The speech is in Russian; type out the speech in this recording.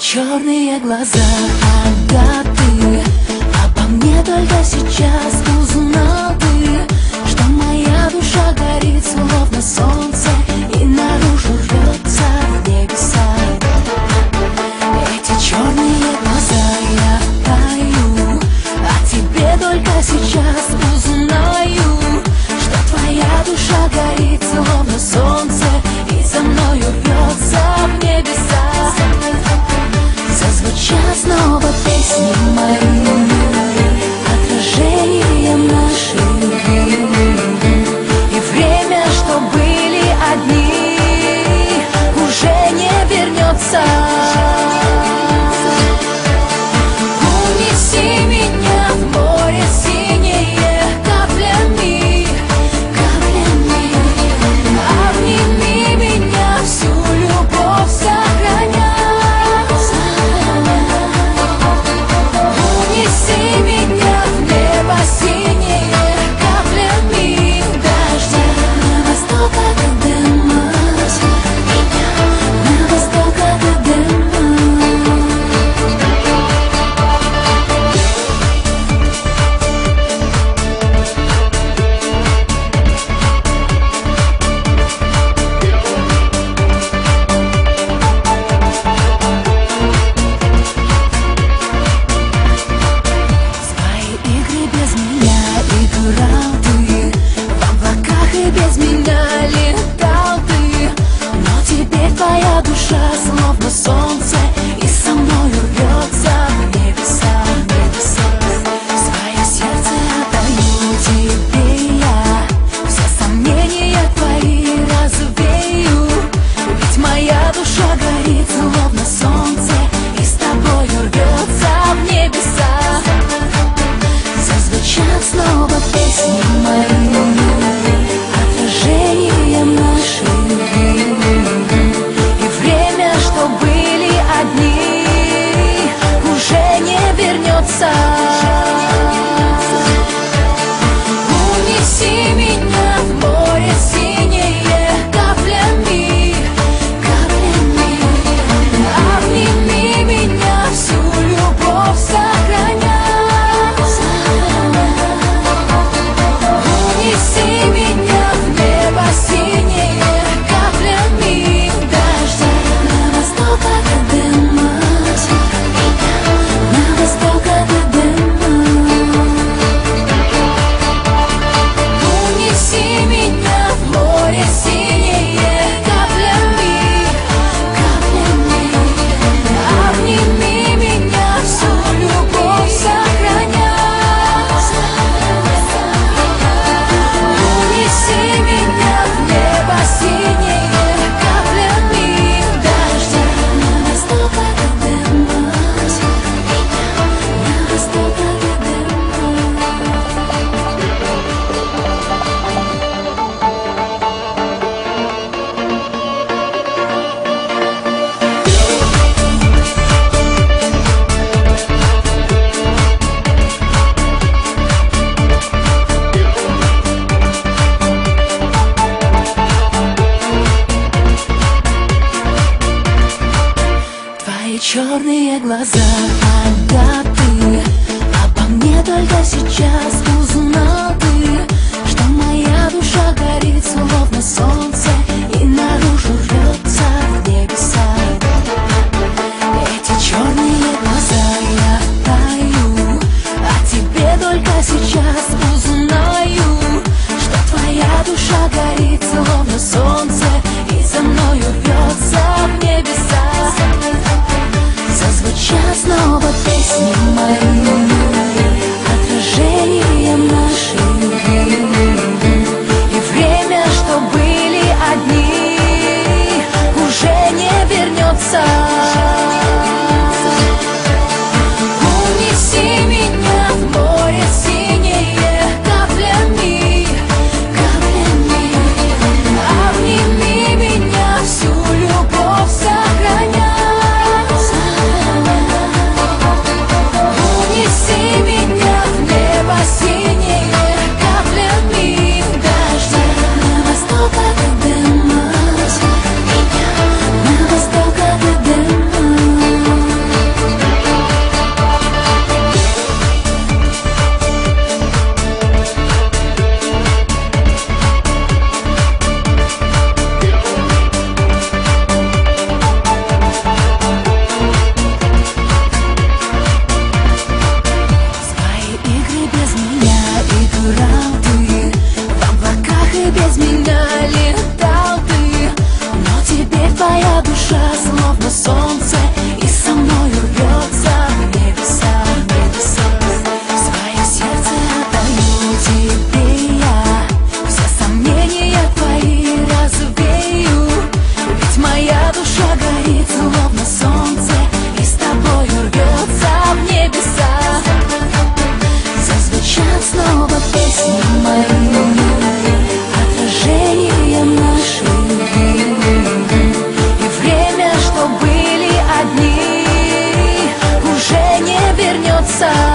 черные глаза, Агаты, обо мне только сейчас узнал ты, что моя душа горит, словно солнце, и наружу рвется в небеса. Эти черные глаза, я таю, о тебе только сейчас узнаю, что твоя душа горит, словно солнце, и за мною рвется в небеса. Зазвучат снова песни мои, отражением нашей любви. И время, что были одни, уже не вернется. Унеси меня в море синее каплями, каплями. Обними меня, всю любовь сохраня. Унеси меня в небо синее каплями дождя. На восток от Эдема, на восток от Эдема. Свои игры без меня играл ты, в облаках и без меня летал ты. Но теперь твоя душа словно солнце, и со мною рвется в небеса, в небеса. Свое сердце отдаю тебе я, все сомнения твои развею. Ведь моя душа горит, словно солнце, и с тобою рвется в небеса. Зазвучат снова песни мои, отражением нашей любви. И время, что были одни, уже не вернется. Унеси меня в море синее каплями, каплями. Обними меня, всю любовь сохраня. Унеси меня в небо синее каплями дождя. На восток от Эдема, на восток от Эдема. Унеси меня в море синее каплями, каплями. Обними меня, всю любовь сохраня. Унеси меня в небо синее каплями дождя. На восток от Эдема, на восток от Эдема. Твои черные глаза, Агаты, обо мне только сейчас узнал ты, что моя душа горит, словно солнце, и наружу рвется в небеса. Эти черные глаза, я таю, о тебе только сейчас узнаю, что твоя душа горит, словно солнце, и за мною рвется в небеса. Зазвучат снова песни мои, отражением нашей любви. И время, что были одни, уже не вернется. Унеси меня в море синее каплями, каплями. Обними меня, всю любовь сохраня. Унеси меня в небо синее каплями дождя. На восток от Эдема, на восток от Эдема. душа горит, словно солнце, и с тобою рвется в небеса. Зазвучат снова песни мои, отражением нашей любви. И время, что были одни, уже не вернется.